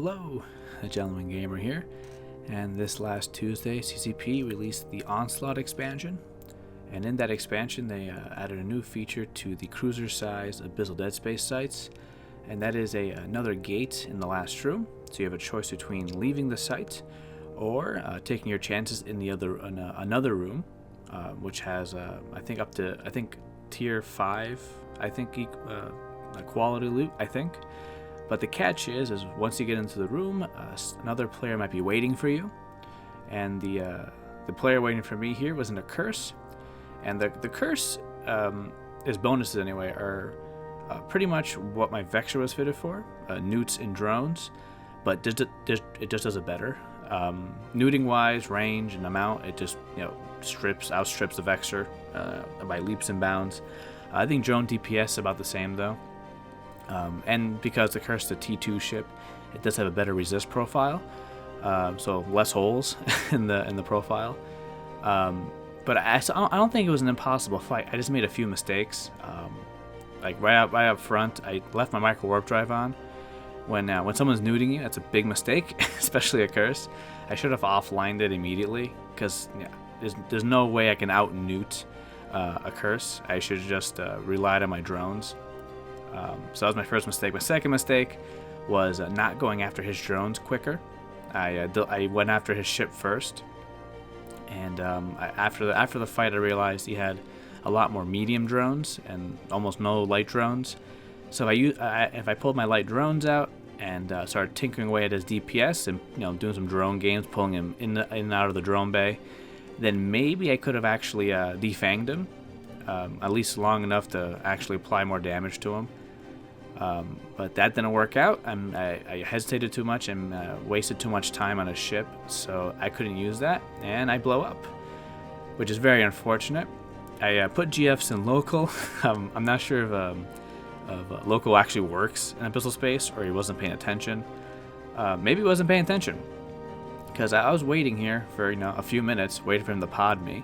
Hello, a Gentleman Gamer here, and this last Tuesday, CCP released the Onslaught expansion, and in that expansion they added a new feature to the cruiser-sized Abyssal Deadspace sites, and that is another gate in the last room, so you have a choice between leaving the site or taking your chances in another room, which has I think tier 5, quality loot, I think. But the catch is once you get into the room, another player might be waiting for you, and the player waiting for me here wasn't a curse, and the curse is bonuses anyway are pretty much what my Vector was fitted for, newts and drones, but it just does it better. Newting wise, range and amount, it just outstrips the Vector by leaps and bounds. I think drone DPS is about the same though. And because the curse is a T2 ship, it does have a better resist profile, so less holes in the profile. But I don't think it was an impossible fight. I just made a few mistakes. Like right up front, I left my micro warp drive on. When someone's newting you, that's a big mistake, especially a curse. I should have offlined it immediately because there's no way I can out newt a curse. I should have just relied on my drones. So that was my first mistake. My second mistake was not going after his drones quicker. I went after his ship first, and after the fight, I realized he had a lot more medium drones and almost no light drones. So if I pulled my light drones out and started tinkering away at his DPS and doing some drone games, pulling him in and out of the drone bay, then maybe I could have actually defanged him, at least long enough to actually apply more damage to him. But that didn't work out. I hesitated too much and wasted too much time on a ship, so I couldn't use that, and I blow up, which is very unfortunate. I put GFs in local. I'm not sure if local actually works in Abyssal Space, or he wasn't paying attention. Maybe he wasn't paying attention, because I was waiting here for a few minutes, waiting for him to pod me.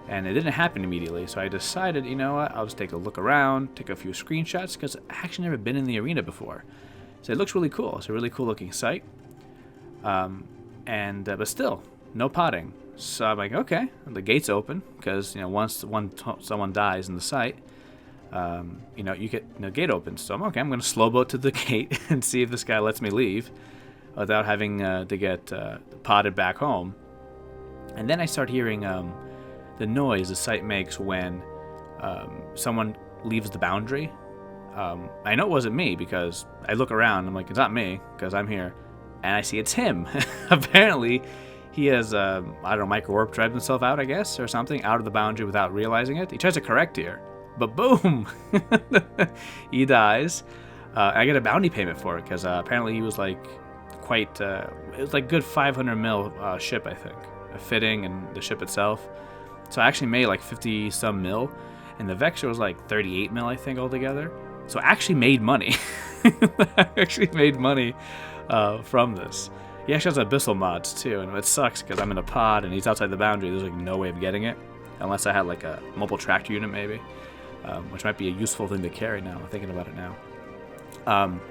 And it didn't happen immediately, so I decided, you know what, I'll just take a look around, take a few screenshots, because I actually never been in the arena before. So it looks really cool. It's a really cool looking site. But still, no potting. So I'm like, okay, the gate's open, because once someone dies in the site, you get the gate opens. So I'm going to slow boat to the gate and see if this guy lets me leave without having to get potted back home. And then I start hearing the noise the site makes when someone leaves the boundary. I know it wasn't me because I look around. I'm like, it's not me because I'm here, and I see it's him. Apparently, he has micro warp drive himself out, I guess, or something, out of the boundary without realizing it. He tries to correct here, but boom, he dies. I get a bounty payment for it because apparently he was like quite. It was like good 500 mil ship, I think, a fitting and the ship itself. So I actually made like 50 some mil, and the Vector was like 38 mil, I think, altogether. So I actually made money. I actually made money from this. He actually has Abyssal mods too, and it sucks because I'm in a pod and he's outside the boundary. There's like no way of getting it, unless I had like a mobile tractor unit maybe, which might be a useful thing to carry now. I'm thinking about it now.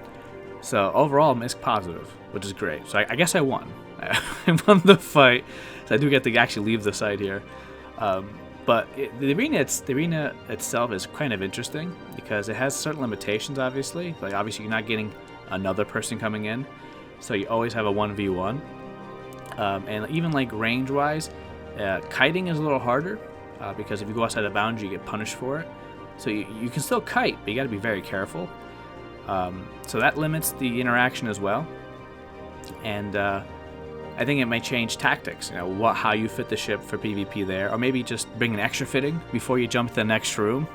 So overall, I'm mixed positive, which is great. So I guess I won. I won the fight, so I do get to actually leave the site here. But the arena itself is kind of interesting because it has certain limitations, obviously. Like, obviously, you're not getting another person coming in, so you always have a 1v1. And even, like, range-wise, kiting is a little harder because if you go outside the boundary, you get punished for it. So you can still kite, but you got to be very careful. So that limits the interaction as well. And I think it might change tactics, how you fit the ship for PvP there, or maybe just bring an extra fitting before you jump to the next room,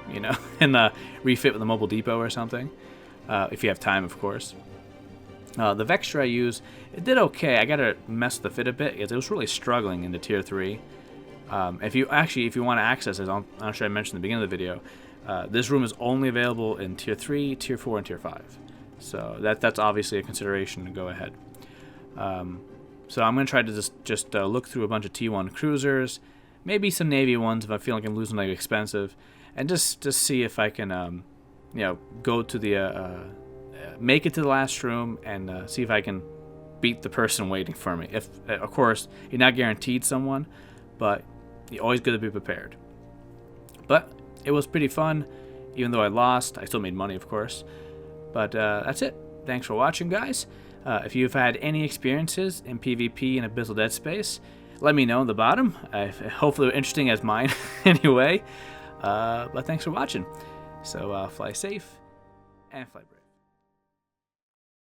and refit with a mobile depot or something, if you have time, of course. The Vector I use, it did okay. I gotta mess the fit a bit because it was really struggling in the tier 3. If you want to access it, I'm not sure I mentioned at the beginning of the video, this room is only available in tier 3, tier 4, and tier 5. So that's obviously a consideration to go ahead. So I'm going to try to just look through a bunch of T1 cruisers, maybe some Navy ones if I feel like I'm losing like expensive, and just see if I can, go to the make it to the last room and see if I can beat the person waiting for me. If, of course, you're not guaranteed someone, but you're always good to be prepared. But it was pretty fun. Even though I lost, I still made money, of course. But that's it. Thanks for watching, guys. If you've had any experiences in PvP in Abyssal Deadspace, let me know in the bottom. Hopefully they're interesting as mine anyway. But thanks for watching. So fly safe and fly brave.